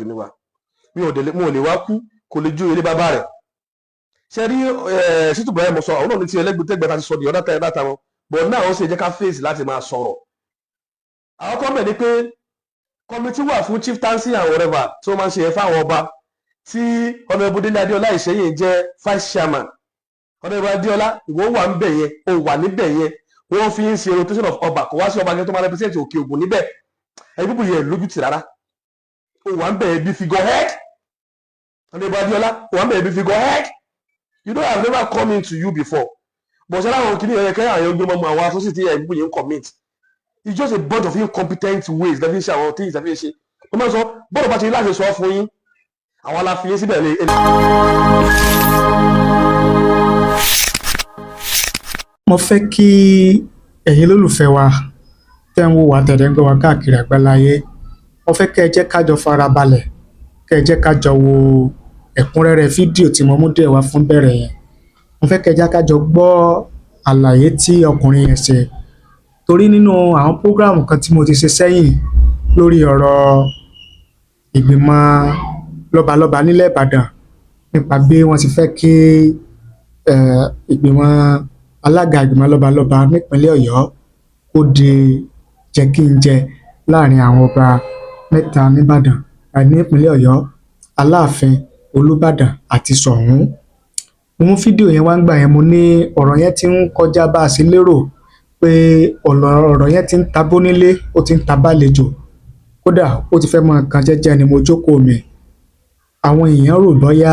pọ̀jù ní wa mo ò lè wá kú kò lè jó ilé bàbá rẹ̀ ṣe rí ṣítù bẹ́ẹ̀ mo sọ àwọn náà ní ti ẹlẹ́gbẹ̀tẹ́gbẹ̀ ta ti sọ di ọ̀dá tẹ̀ dáta wọn but náà ó sì jẹ́ ká fèsì láti máa sọ̀rọ̀ àwọn kọ́mẹ̀ ni pé kọ́mítì wà fún chieftaincy and whatever tí wọ́n máa ń ṣe ẹ̀ fáwọn ọba tí Honorable Délé Adéọlá Ìṣẹ́yìn jẹ́ vice chairman Honorable Adéọlá ìwọ wà ń bẹ̀ yẹn o wà níbẹ̀ yẹn wọ́n fi ń ṣe rotation of ọba kò wá sí ọba tó máa represent Òkè Ògùn níbẹ̀ ẹbí bù yẹn lójú tì rárá o wà ń bẹ̀ yẹn bí figurehead Honorable Adéọlá o wà ń bẹ̀ yẹn bí figurehead you know I have never come into you before but ṣe láwọn kìnìún yẹn kẹ́yà yẹn gbé mọ́ àwọn associate ẹbí bù yẹn commit it's just a bunch of incompetent ways lẹ́fí ṣe àwọn things lẹ́fí ṣe wọ́n máa sọ bọ́ọ̀lù bá ṣe láti sọ fún yín àwọn aláfiyé síbẹ̀ lè. mo fẹ́ kí ẹ̀yin lólùfẹ́ wa tẹ́ ń wò wá tẹ̀lé ń gbọ́ wá káàkiri àgbáláyé mo fẹ́ kẹ́ ẹ jẹ́ kájọ farabalẹ̀ kẹ́ ẹ jẹ́ kájọ wo ẹ̀kúnrẹ́rẹ́ fídíò tí mo mú dé wá fún bẹ̀rẹ̀ yẹn mo fẹ́ kẹ́ ẹ jẹ́ kájọ gbọ́ àlàyé tí ọkùnrin yẹn ṣe torí nínú àwọn prógráàmù kan tí mo ti ṣe sẹ́yìn lórí ọ̀rọ̀ ìgbìmọ̀ lọ́balọba nílẹ̀ Ìbàdàn nípa bí wọ́n ti fẹ́ kí ìgbìmọ̀ alága ìgbìmọ̀ lọ́balọba nípínlẹ̀ Ọ̀yọ́ kó di jẹ́-kí-n-jẹ láàrin àwọn ọba mẹ́ta nìbàdàn nípínlẹ̀ Ọ̀yọ́ Aláàfin Olúbàdàn àti SOUN. mo mú fídíò yẹn wá ń gbà yẹn mo ní ọ̀rọ̀ yẹn ti ń kọjá bá a sí lérò pé ọ̀rọ̀ yẹn ti ń tabó nílé ó ti ń tabálejò kódà ó ti fẹ́ mọ nǹkan jẹ́jẹ́ ni mo jókòó mi àwọn èèyàn rò bóyá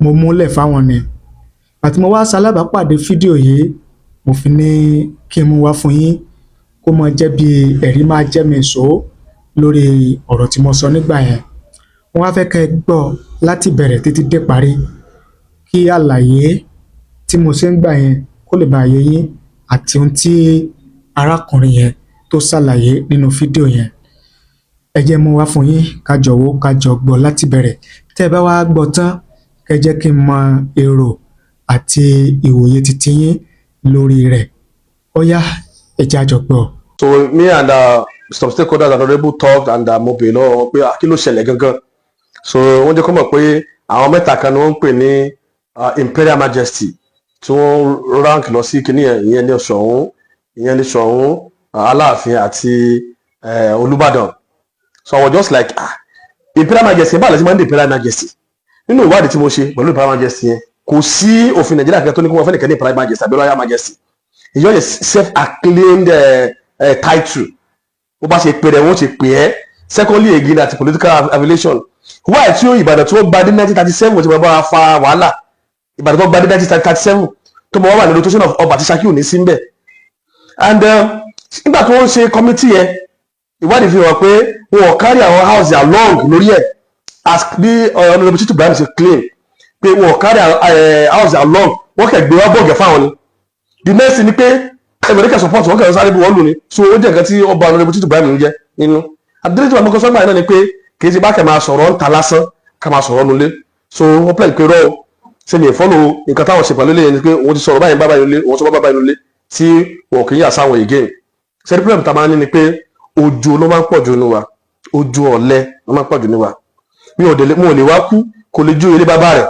mo múlẹ̀ fáwọn ni àti mo wá ṣalábàápàdé fídíò yìí mo fi ní kí n mú wá fún yín kó mọ jẹ́ bí ẹ̀rí máa jẹ́ mi sọ lórí ọ̀rọ̀ tí mo sọ nígbà yẹn wọ́n wá fẹ́ kẹ́ ẹ gbọ́ láti bẹ̀rẹ̀ títí dé parí kí àlàyé tí mo ṣe ń gbà yẹn kó lè bá yé yín àti ohun tí arákùnrin yẹn tó ṣàlàyé nínú fídíò yẹn ẹ jẹ́ mú wá fún yín kájọ wò kájọ gbọ́ láti bẹ̀rẹ̀ tẹ́ ẹ bá wá gbọ́ tán kẹ́ jẹ́ kí n mọ èrò àti ìwòye títí yín lórí rẹ̀ ó yá ẹ jẹ́ àjọ gbọ́. So me and some stakeholders and honourable talked and mo bèèrè lọ́wọ́ pé kí ló ṣẹlẹ̀ gangan so wọ́n jẹ́ kó mọ̀ pé àwọn mẹ́ta kan ni wọ́n ń pè ní Imperial Majesty tí wọ́n rank lọ sí kíní ìyẹn ní SOUN Aláàfin àti Olúbàdàn so I was just like Imperial Majesty báwo la ti máa ń dé Imperial Majesty nínú ìwádìí tí mo ṣe pẹ̀lú Imperial Majesty yẹn kò sí òfin Nàìjíríà kan tó ní kí wọ́n fẹ́ nìkan ní Imperial Majesty àbí Royal Majesty it's just a self-acclaimed title bó bá ṣe pè rẹ̀ wọ́n ṣe pè ẹ́ secondly again àti political affiliation why tí ó Ìbàdàn tí wọ́n gba dé 1937 tí wọ́n bá fa wàhálà Ìbàdàn tó gba dé 1937 tó mọ̀ wọ́n wà ní rotation of ọba àti Saki ò ní sí mbẹ̀ and nígbà tó ń ṣe committee yẹn ìwádìí fi hàn pé wọn ò carry àwọn house along lórí ẹ̀ as bí Honorable Chitu Ibrahim ṣe claim pé wọn ò carry house along wọ́n kẹ̀ gbé wá bọ̀gẹ̀ fáwọn ni the next thing ni pé America support wọ́n kẹ̀ sáré bí wọ́n lù ní so ó jẹ́ nǹkan tí ọba Honorable Chitu Ibrahim ń jẹ́ nínú adéléjì wà mọ́kànsán gbà náà ni pé kì í ṣe bá kẹ̀ máa sọ̀rọ̀ ń ta lásán ká máa sọ̀rọ̀ nulẹ̀ so wọ́n pẹ̀lú pé rọ́ọ̀ ṣe lè fọ́lọ̀ nǹkan táwọn ṣe pẹ̀lú lẹ́yìn ni pé wọ́n ti sọ̀rọ̀ báyìí bábáyìí nulẹ̀ wọ́n sọ bábáyìí nulẹ̀ tí wọn kì í yà sáwọn again ṣẹ́ni problem tá a máa ní ni pé ojú ló máa ń pọ̀ jù ní wa ojú ọ̀lẹ ló máa ń pọ̀ jù ní wa mi ò lè wá kú kò lè jó ilé bàbá rẹ̀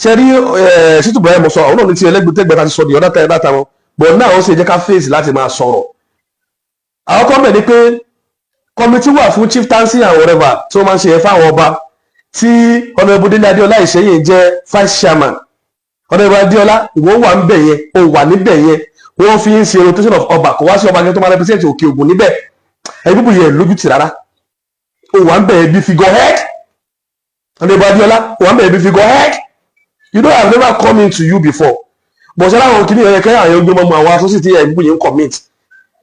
ṣe rí ṣítù bẹ́ẹ̀ mo sọ àwọn náà ní ti ẹlẹ́gbẹ̀tẹ́gbẹ̀ ta ti sọ di ọ̀dá tẹ̀ dáta wọn but náà ó sì jẹ́ ká fèsì láti máa sọ̀rọ̀ àwọn kọ́mẹ̀ ni pé kọ́mítì wà fún chieftaincy and whatever tí wọ́n máa ń ṣe fáwọn ọba tí Honorable Délé Adéọlá Ìṣẹ́yìn jẹ́ vice chairman Honorable Adéọlá ìwọ wà ń bẹ̀ yẹn o wà níbẹ̀ yẹn wọ́n fi ń ṣe rotation of ọba kò wá sí ọba tó máa represent Òkè Ògùn níbẹ̀ ẹbí bù yẹn lójú tì rárá o wà ń bẹ̀ yẹn bí figurehead Honorable Adéọlá o wà ń bẹ̀ yẹn bí figurehead you know I have never come into you before but ṣe láwọn kìnìún yẹn kẹ́yà yẹn gbé mọ́ àwọn associate ẹbí bù yẹn commit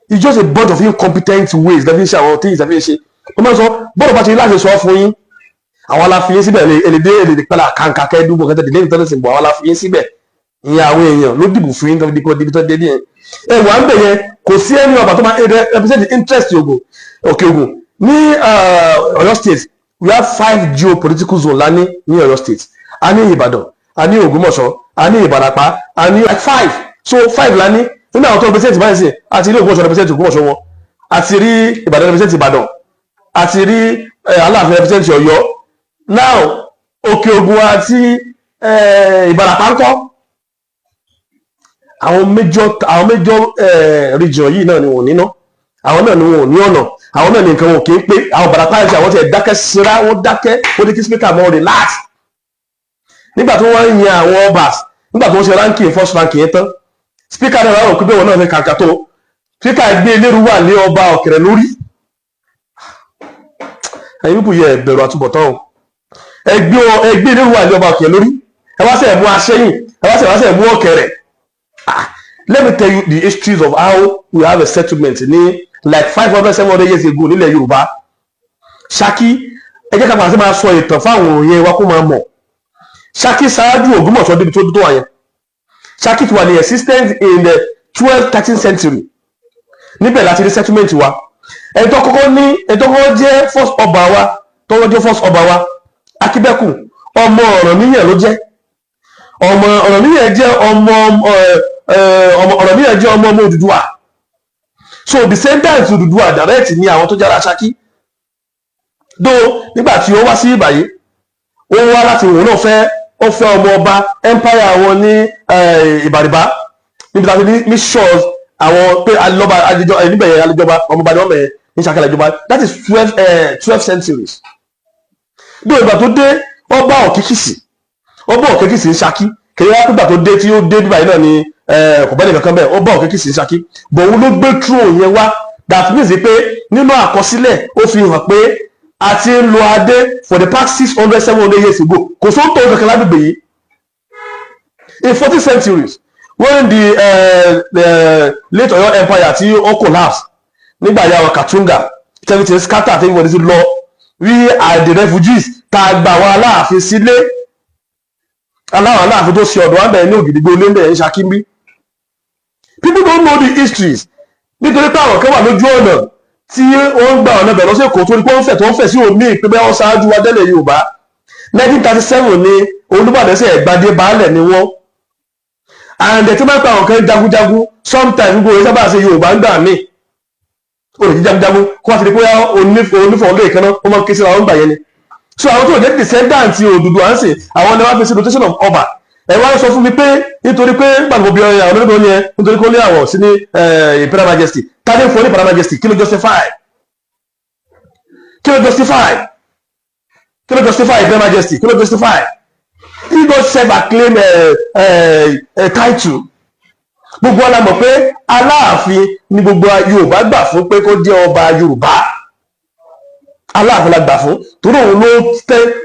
it's just a bunch of incompetent ways lẹ́fí ṣe àwọn things lẹ́fí ṣe wọ́n máa sọ bọ́ọ̀lù bá ti láti sọ fún yín àwọn aláfiyé síbẹ̀ èlédè pẹ́lá kàǹkà kẹ́ẹ́dúgbò kẹ́tẹ́ dìde nítorí sìnbọ̀ àwọn aláfiyé síbẹ̀ ìyẹn àwọn èèyàn ló dìbò fún yín tó di débi tó débi yẹn ẹ wà ń bẹ̀ yẹn kò sí ẹni ọba tó máa represent the interest Òkè Ògùn ní Ọ̀yọ́ state we have 5 geopolitical zones lání ní Ọ̀yọ́ state a ní Ìbàdàn a ní Ògbómọ̀ṣọ́ a ní Ìbàràpá a ní like 5 so 5 lání nínú àwọn tó represent báyìí sí àti rí Ògbómọ̀ṣọ́ represent Ògbómọ̀ṣọ́ wọn àti rí Ìbàdàn represent Ìbàdàn àti rí Aláàfin represent Ọ̀yọ́ now Òkè Ògùn àti Ìbàràpá ńkọ́ àwọn major region yìí náà ni wọn ò níná àwọn náà ni wọn ò ní ọ̀nà àwọn náà ni nǹkan wọn kì í pé àwọn Ìbàràpá àti àwọn tí ẹ̀ dákẹ́ síra wọn dákẹ́ ó ní kí speaker mọ́ relax nígbà tí wọ́n ń yan àwọn ọbas nígbà tí wọ́n ṣe ranking first ranking yẹn tán speaker náà wà pé bẹ́ẹ̀ wọn náà fẹ́ kàkà tó speaker gbé elérú wà ní ọba Ọ̀kẹ̀rẹ̀ lórí ẹ̀yin pípù yẹ ẹ̀bẹ̀rù àtúbọ̀tán o ẹgbẹ́ elérú wà ní ọba Ọ̀kẹ̀rẹ̀ lórí ẹ wá sẹ̀ mú aṣẹ́yìn ẹ wá sẹ̀ mú Ọ̀kẹ̀rẹ̀. Let me tell you the histories of how we have a settlement ní like 500-700 years ago nílẹ̀ Yorùbá. Saki ẹ jẹ́ ká máa ṣe máa sọ ìtàn fáwọn òyìn wa kó máa mọ̀. Saki ṣáájú Ògbómọ̀ṣọ́ débi tó wà yẹn. Saki ti wà ní existence in the 12th-13th century. Níbẹ̀ láti rí settlement wa. Ẹ̀tọ́ kọ́kọ́ jẹ́ first ọba wa Akíbẹ́kù ọmọ Ọ̀rànmíyàn ló jẹ́. Ọmọ Ọ̀rànmíyàn jẹ́ ọmọ Odùduwà. So descendants Odùduwà direct ni àwọn tó jára Saki. Though nígbà tí ó wá sí ìbàyí ó wá láti òun náà fẹ́ ọmọ ọba empire wọn ní Ìbàrìbá níbi tàbí ní shores àwọn pé níbẹ̀ yẹn alẹ́jọba ọmọọba ni wọ́n bẹ̀rẹ̀ ní Saki alẹ́jọba that is 12 centuries. Though ìgbà tó dé ọba Òkèkìsì ní Saki kèrè wá pígbà tó dé tí ó dé bíbáyìí náà ni kò bẹ́ẹ̀ nìkan kan bẹ́ẹ̀ ọba Òkèkìsì ní Saki bọ̀ òun ló gbé throne yẹn wá that means pé nínú àkọsílẹ̀ ó fi hàn pé a ti ń lo adé for the past 600-700 years ago kò sóhun tó kankan lágbègbè yìí. In 40 centuries when the late Ọ̀yọ́ empire tí ó collapse nígbà yà wọn Katunga everything scatter àti everybody ti lọ we are the refugees tá a gbà wọn Aláàfin sílé Aláàfin tó ṣe ọ̀dọ̀ wọn bẹ̀rẹ̀ ní Ògìdìgbò lẹ́ńbẹ̀ẹ́ ní Saki bí. People don't know the histories nítorí pé àwọn kan wà lójú ọ̀nà tí ó ń gba ọ̀nà bẹ̀rẹ̀ lọ́sẹ̀ kò torí pé wọ́n fẹ̀ sí omi ìpínlẹ̀ wọn ṣáájú adẹ́lẹ̀ Yorùbá 1937 ni Olúbàdàn ṣe gbadé baálẹ̀ ni wọ́n and tí wọ́n pa àwọn kan jagunjagun sometimes gbogbo ìṣẹ́ bá ṣe Yorùbá ń gbà mí ó lè jí jagunjagun kó wá ti di pé onífọ̀ọ́ lè kaná ó máa ń ké sí àwọn gbà yẹn ni so àwọn tó jẹ́ descendant Odùduwà ń sìn àwọn ni wọ́n fi ṣe rotation of ọba ẹ wá sọ fún mi pé nítorí pé gbàgbọ́ bí àwọn olóògbé yẹn nítorí kó lé àwọ̀ sí ní Imperial Majesty tàbí fún Imperial Majesty kí ló justify Imperial Majesty kí ló justify he don't self-acclaim title gbogbo ọlá mọ̀ pé Aláàfin ni gbogbo Yorùbá gbà fún pé kó jẹ́ ọba Yorùbá Aláàfin la gbà fún torí òun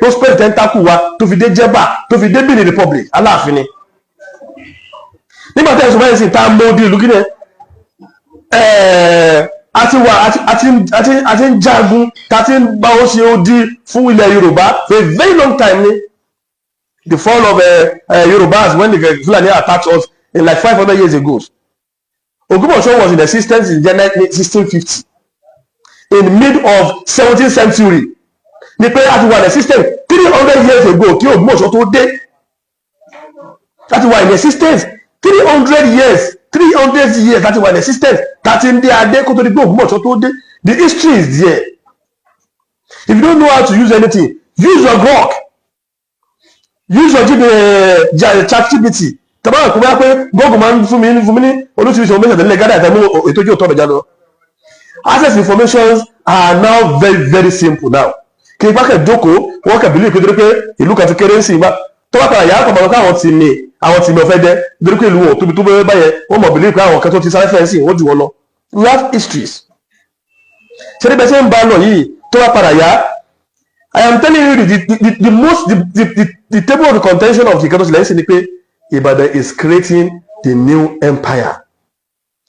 ló spread tentacle wa tó fi dé Jẹ́bà tó fi dé Benin Republic Aláàfin ni nígbà tí ẹ̀sùn báyìí sì ta mọ́ di ìlú gíní àti ń jagun tàti ń bá ó ṣe odi fún ilẹ̀ Yorùbá for a very long time ni the fall of Yorùbás when the Fulani attacked us in like 500 years ago. Ogbomoso was in existence in January 1650 in mid of 17th century ní pé láti wà ní existence 300 years ago kí Ogbomoso tó dé láti wà ní existence 300 years láti wà ní existence láti ń dé adé kó tó di pé Ogbomoso tó dé. The history is there. If you don't know how to use anything, use your Grok, use your ChatGPT. Tàbá kò bá pé Google máa ń fún mi ní olóṣèlú information tẹ́lẹ̀ gádà ìtàmú ètò ìjọ tọ́ bẹ̀já lọ. Access informations are now very very simple now. Kí ipá kẹ̀ jókòó wọ́n kẹ̀ bílí ìpínlẹ̀ pé ìlú kan ti kéré sí ìgbà tó bá padà yàrá pàpàrọ̀ káwọn ti mi ọ̀fẹ́ jẹ́ nítorí pé ìlú wọn tóbi tó bẹ́ẹ̀ báyẹn wọ́n mọ̀ bílí pé àwọn kan tó ti sáré fẹ́ sí wọ́n jù wọn lọ. We have histories. Ṣé níbẹ̀ ṣe ń bá lọ yìí tó bá padà yá I am telling you the table of the contention of the Ìkẹ́tọ̀sí lẹ́yìn sí ni pé Ìbàdàn is creating the new empire.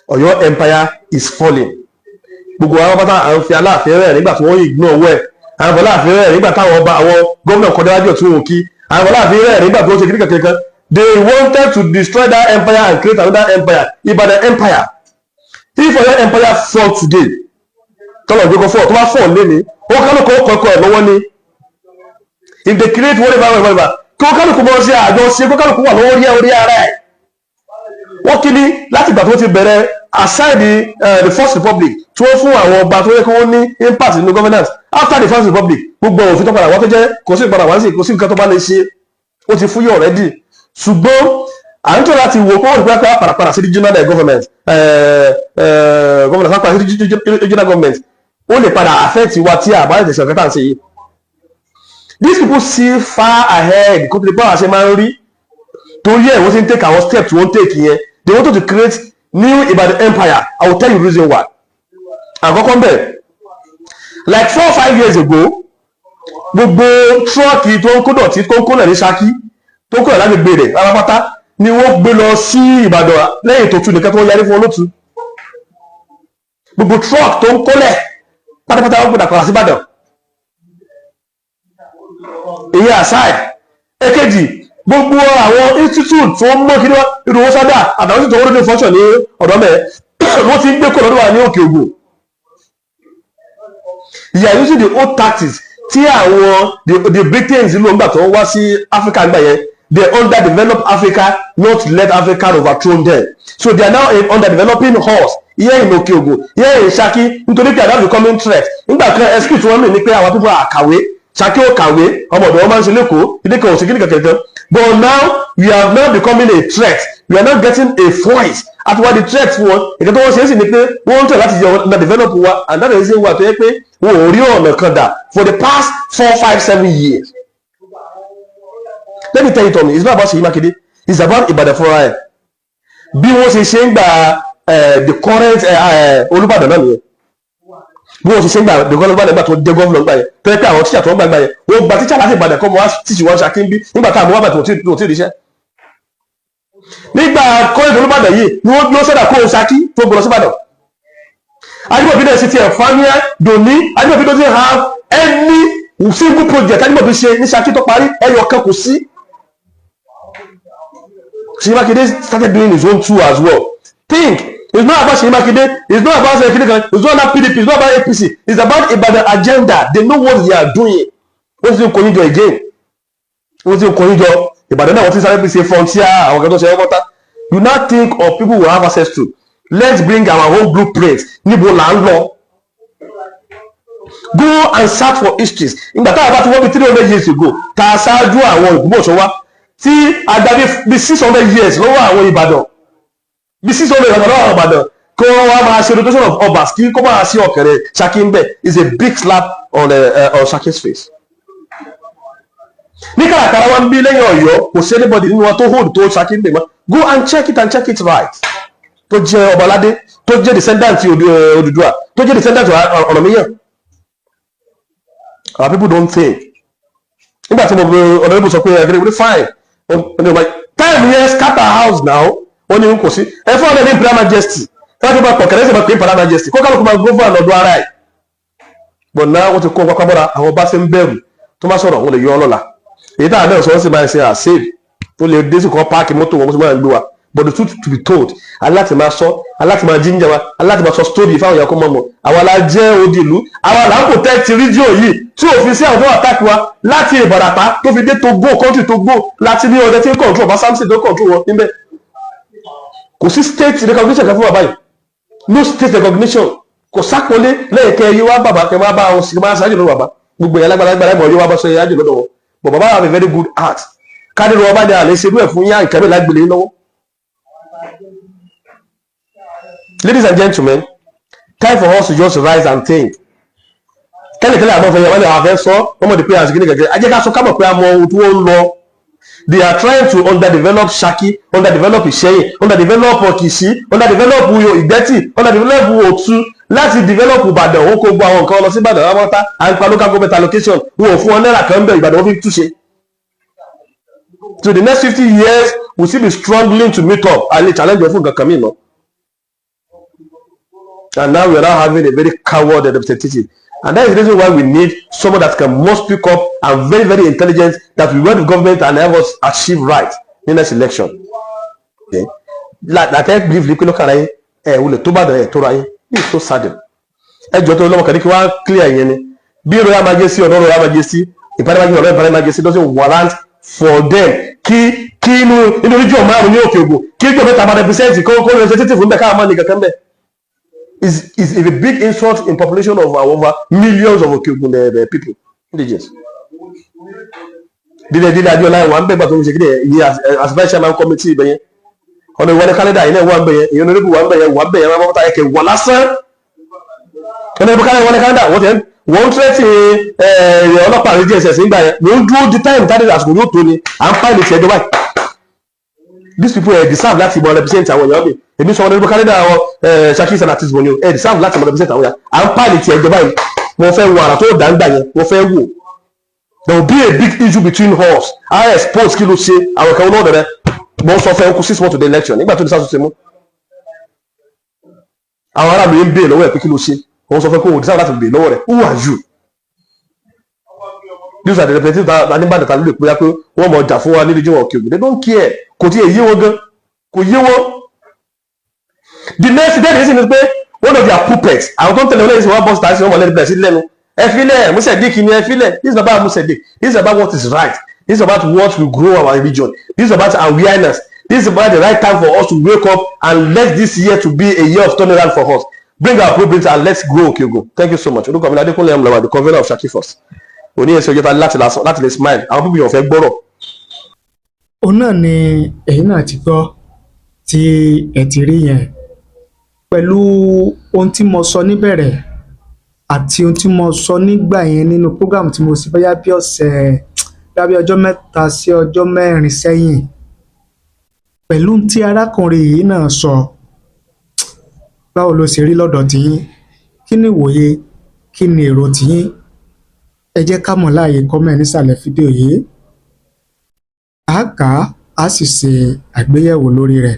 Ọ̀yọ́ empire is falling. Gbogbo àwọn pátá àwọn fi Aláàfin rẹ̀ nígbà tí wọ́n ignore owó ẹ̀. Àwọn Aláàfin rẹ̀ nígbà táwọn ọba àwọn gómìnà kọ́dẹ́wájú tí wọ́n kí. Àwọn Aláàfin rẹ̀ nígbà tí wọ́n ṣe kiri kankan. They wanted to destroy that empire and create another empire. Ìbàdàn empire. If Ọ̀yọ́ empire fall today, tọ́lọ̀ ìjókòó fọ́ tó bá fọ́ lé ní ó kálukú ó kọ́kọ́ ẹ̀ lọ́wọ́ ní. If they create whatever kí wọ́n kálukú mọ́ sí àjọ sí kó kálukú wà lọ́wọ́ orí ara ẹ̀. Wọ́n kí ni láti ìgbà tó ti bẹ̀rẹ̀ aside the first republic tí wọ́n fún àwọn ọba tó yẹ kí wọ́n ní impact nínú governance after the first republic gbogbo òfin tó padà wá tó jẹ́ kò sí ìpadà wá sí kò sí nǹkan tó bá lè ṣe ó ti fúyẹ́ already ṣùgbọ́n à ń tọ́ láti wò kó wọ́n ti pẹ́ padà sí regional government government padà sí regional government ó lè padà affect wa tí àbá ìtẹ̀sẹ̀ ọ̀kẹ́ta ń ṣe yìí. These people see far ahead kó tó lè bá wa ṣe máa ń rí torí ẹ̀ wọ́n ti ń take our steps wọ́n take yẹn they wanted to create new Ibadan empire. I will tell you the reason why. Àkọ́kọ́ ń bẹ̀ like 4 or 5 years ago gbogbo tírọ́ọ̀kì tó ń kó dọ̀tí tó ń kó náà ní Saki tó ń kó náà lágbègbè rẹ̀ pátápátá ni wọ́n gbé lọ sí Ìbàdàn lẹ́yìn tó tú nìkan tó yarí fún olótú gbogbo tírọ́ọ̀kì tó ń kólẹ̀ pátápátá wọ́n gbé dàpọ̀ sí Ìbàdàn. Èyí aside èkejì gbogbo àwọn institute tó ń mọ́ kí irú owó sádà àtàwọn institute owó lóde function ní ọ̀dọ́ mẹ́ wọ́n ti ń gbé kó lọ́dọ̀ wà ní Òkè Ògùn. They are using the old tactics tí àwọn the Britons ló ń gbà tó ń wá sí Africa gbà yẹn they underdeveloped Africa not let Africa overthrow them so they are now in underdeveloping horse here in Òkè Ògùn here in Saki nítorí pé àdáwọ̀ becoming threat nígbà kan excuse wọn mì ní pé àwọn pípọ̀ àkàwé Saki ò kàwé ọmọ ọ̀dọ̀ wọn máa ń ṣe lẹ́kọ̀ọ́ ilé kan ò sí kíni kankan but now we are now becoming a threat we are now getting a voice àti wá di threat fún wọn ìkan tó wọ́n ṣe é sì ni pé wọ́n ń tẹ̀ láti yọ ọ̀nà develop wa and that is why tó yẹ pé wọn ò rí ọ̀nà kan dà for the past 4, 5, 7 years. Let me tell you Tommy it's not about Seyi Makinde it's about Ibadan fúnra ẹ̀ bí wọ́n ṣe ń gba the current Olubadan náà nìyẹn bí wọ́n ṣe ń gba the government nígbà tó dé government gbà yẹn tó yẹ pé àwọn tíṣà tó ń gbà yẹn wọ́n gba tíṣà láti Ìbàdàn kọ́ mọ́ wá tíṣì wọn Ṣakí ń bí nígbà táwọn wọ́n bàtà tó ti ríṣẹ́ nígbà kọ́lẹ́dì Olúbàdàn yìí ni wọ́n ló sọ́dà kó Ṣakí tó gbọ́dọ̀ sí Ìbàdàn. Ajímọ̀bí náà ṣe ti ẹ̀fọ́nìyà dòní Ajímọ̀bí doesn't have any single project Ajímọ̀bí ṣe ní Ṣakí tó parí ẹyọ kan kò sí. Seyi Makinde started doing his own too as well. Think it's not about Seyi Makinde it's not about Seyi Makinde it's not about PDP it's not about APC it's about Ibadan agenda they know what they are doing. Wọ́n ti ń kọyín jọ again wọ́n ti ń kọyín jọ Ìbàdàn náà wọ́n ti sáré pèsè frontier àwọn kan tó ṣe ọkọ̀ta you now think of people we have access to let's bring our own blueprint níbo là ń lọ go and search for histories ìgbà táwọn bá ti wọ́n bí 300 years ago tá a ṣáájú àwọn Ògbómọ̀ṣọ́ wa tí àgbàbí bí 600 years lọ́wọ́ àwọn Ìbàdàn bí 600 years lọ́wọ́ àwọn Ìbàdàn kó wọ́n máa ṣe rotation of obas kí kó máa ṣe ọ̀kẹ́rẹ́ Ṣakí ń bẹ̀ is a big slap on Ṣakí's face. Ní kàràkàrà wọn bí lẹ́yìn Ọ̀yọ́ kò sí anybody nínú wọn tó hold tó Ṣakí ń bẹ̀ mọ́ go and check it right tó jẹ́ Ọbaládé tó jẹ́ descendant Odùduwà tó jẹ́ descendant Ọ̀rànmíyàn. Our people don't think nígbà tí mo ọ̀dọ́dẹ́bù sọ pé ẹgbẹ́ ìwé fine time yẹn scatter house now ó ní kò sí ẹ fún ọ̀dọ́ ní Imperial Majesty ẹ fún ọ̀dọ́ kẹrẹ́sì máa pè Imperial Majesty kó kálukú máa gbófò àná ọdún ara ẹ̀ but now wọ́n ti kó pápá bọ́ra àwọn bá ṣe ń bẹ̀rù tó máa sọ̀rọ̀ wọn lè yọ ọ́ lọ́la èyí tá a bẹ̀rù sọ wọ́n sì máa ṣe àṣẹ́ẹ̀d tó lè dé sí kan páàkì mọ́tò wọn tó máa ń gbé wa but the truth to be told aláti máa sọ aláti máa jíjà wa aláti máa sọ story fáwọn èèyàn kó mọ̀ mọ̀ àwa la jẹ́ odi ìlú àwa là ń protect region yìí tí òfin sí àwọn tó wà táàkì wa láti Ìbàràpá tó fi dé Togo country Togo láti ní ọdẹ tí ń control ọba Samson tó control wọn níbẹ̀ kò sí state recognition kan fún wa báyìí no state recognition kò sákòólé lẹ́yìn kẹ́ ẹyẹ wá bàbá kẹ́ máa bá wọn sì máa ṣáájú lọ́wọ́ bàbá gbogbo ẹ̀yà lágbàlagbà ẹ̀mọ̀ yóò wá bá sọ ẹ̀yà jù lọ́dọ̀ wọn but bàbá have a very good heart kádìrì wọn bá ní àlẹ́ ṣerú ẹ̀ fún yá ìkẹ́rẹ́ lágbèlè lọ́wọ́. Ladies and gentlemen, time for us to just rise and think. Tẹ́lẹ̀tẹ́lẹ̀ àmọ́ fẹ́ yẹ wọ́n lè àwọn afẹ́ sọ wọ́n mọ̀ di pé àṣìkí ní gẹ̀gẹ́ ajẹ́ ká sọ ká mọ̀ pé a mọ ohun tí wọ́n ń lọ. They are trying to underdevelop Saki, underdevelop Ìṣẹ́yìn, underdevelop Kìṣí, underdevelop Ìgbẹ́tì, underdevelop Òtù láti develop Ìbàdàn wọn kó gbọ́ àwọn nǹkan lọ sí Ìbàdàn wọn tá à ń pa local government allocation wọn ò fún wọn náírà kan bẹ̀ Ìbàdàn wọn fi túṣe. So the next 50 years we still be struggling to meet up and challenge fún nǹkan kan mìíràn. And now we are now having a very coward representative. And that is the reason why we need someone that can more speak up and very, very intelligent that will work with government and help us achieve right in next election. Okay? Like I believe pé lọ́kàn ayé ẹ̀ wọlé tó bá dẹ̀ tó ra ayé ní tó sádẹ̀. Ẹ jọ tó lọ́mọ kàdé kí wọ́n á clear yẹn ni. Bí Royal Majesty ọ̀dọ́ Royal Majesty Imperial Majesty ọ̀dọ́ Imperial Majesty doesn't warrant for them kí kí inú region márùn ní Òkè Ògùn kí region mẹ́ta máa represent kó representative fún bẹ́ẹ̀ káwọn máa ní kankan bẹ́ẹ̀ is a big insult in population of over millions of Òkè Ògùn people indigenous. dídẹ adéọlá wà ń bẹ gbà tó ń ṣe kíni ìyẹn as vice chairman committee ibẹ̀ yẹn ọ̀nà ìwọlé Canada yìí náà wà ń bẹ yẹn ìyẹn onídìbò wà ń bẹ yẹn máa bọ́ta ẹ̀kẹ́ wọ̀ lásán ọ̀nà ìbò Canada wọ́n ń tẹ́tì ọlọ́pàá àti DSS nígbà yẹn wọ́n dúró di time tàbí àsìkò yóò tó ni à ń fáìlì ti ẹjọ́ báyìí these people deserve láti mọ represent àwọn èèyàn mi èmi sọ ọ̀nà ìbò Canada Saki senatis bọ̀ ni deserve láti mọ represent àwọn èèyàn à ń fáìlì ti ẹjọ́ báyìí wọ́n fẹ́ wo àrà tó dá ń gbà yẹn wọ́n fẹ́ wò there will be a big issue between us I expose kí ló ṣe àwọn kan náà dẹ̀rẹ̀ mo sọ fẹ́ kú 6 months to the election nígbà tó ní sáà mú àwọn aráàlú yẹn ń béèrè lọ́wọ́ ẹ̀ pé kí ló ṣe wọ́n sọ fẹ́ kó o decide láti béèrè lọ́wọ́ rẹ̀ who are you these are the representatives that nígbà tàbí lè pé wọ́n mọ̀ ọjà fún wa nílé jíwọ̀n Òkè Ògùn they don't care kò tí ì yé wọn gan kò yé wọn the next day is pé one of their puppets àwọn tó ń tẹ̀lé wọn lẹ́yìn sí wọn bọ́ sí tàbí sí wọn mọ̀ lẹ́nu bẹ̀rẹ̀ sí lẹ́nu ẹfilẹ Musedik ni ẹfilẹ this is about Musedik this is about what is right this is about what will grow our religion this is about awareness this is about the right time for us to wake up and let this year to be a year of turnaround for us bring our progress and let's grow Òkè Ògùn thank you so much olùkọ́ mi Adékúnlé Lọbalọba the convener of Saki first òní ẹsẹ ọjọ́ láti lè smile àwọn pípọ̀ yàn fẹ́ gbọ́rọ̀. òun náà ni ẹ̀yin náà ti gbọ́ tí ẹ ti rí yẹn pẹ̀lú ohun tí mo sọ níbẹ̀rẹ̀ àti ohun tí mo sọ nígbà yẹn nínú program tí mo sì bóyá bí ọjọ́ mẹ́ta sí ọjọ́ mẹ́rin sẹ́yìn pẹ̀lú tí arákùnrin yìí náà sọ báwo ló ṣe rí lọ́dọ̀ tiyín kí ni ìwòye kí ni èrò tiyín ẹ jẹ́ ká mọ̀ láàyè kọ́mẹ̀ nísàlẹ̀ fídíò yìí a kà á sì ṣe àgbéyẹ̀wò lórí rẹ̀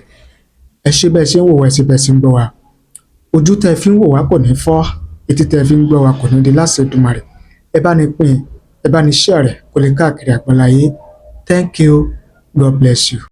ẹ ṣe bẹ́ẹ̀ ṣe ń wò wá ẹ ṣe bẹ́ẹ̀ ṣe ń gbọ́ wa ojú tẹ́ fi ń wò wá kò ní fọ́ etí tẹ́ fi ń gbọ́ wa kò ní di láṣẹ Èdùmàrè ẹ bá ní pín ẹ bá ní share rẹ̀ kó lè káàkiri àgbáláyé thank you God bless you.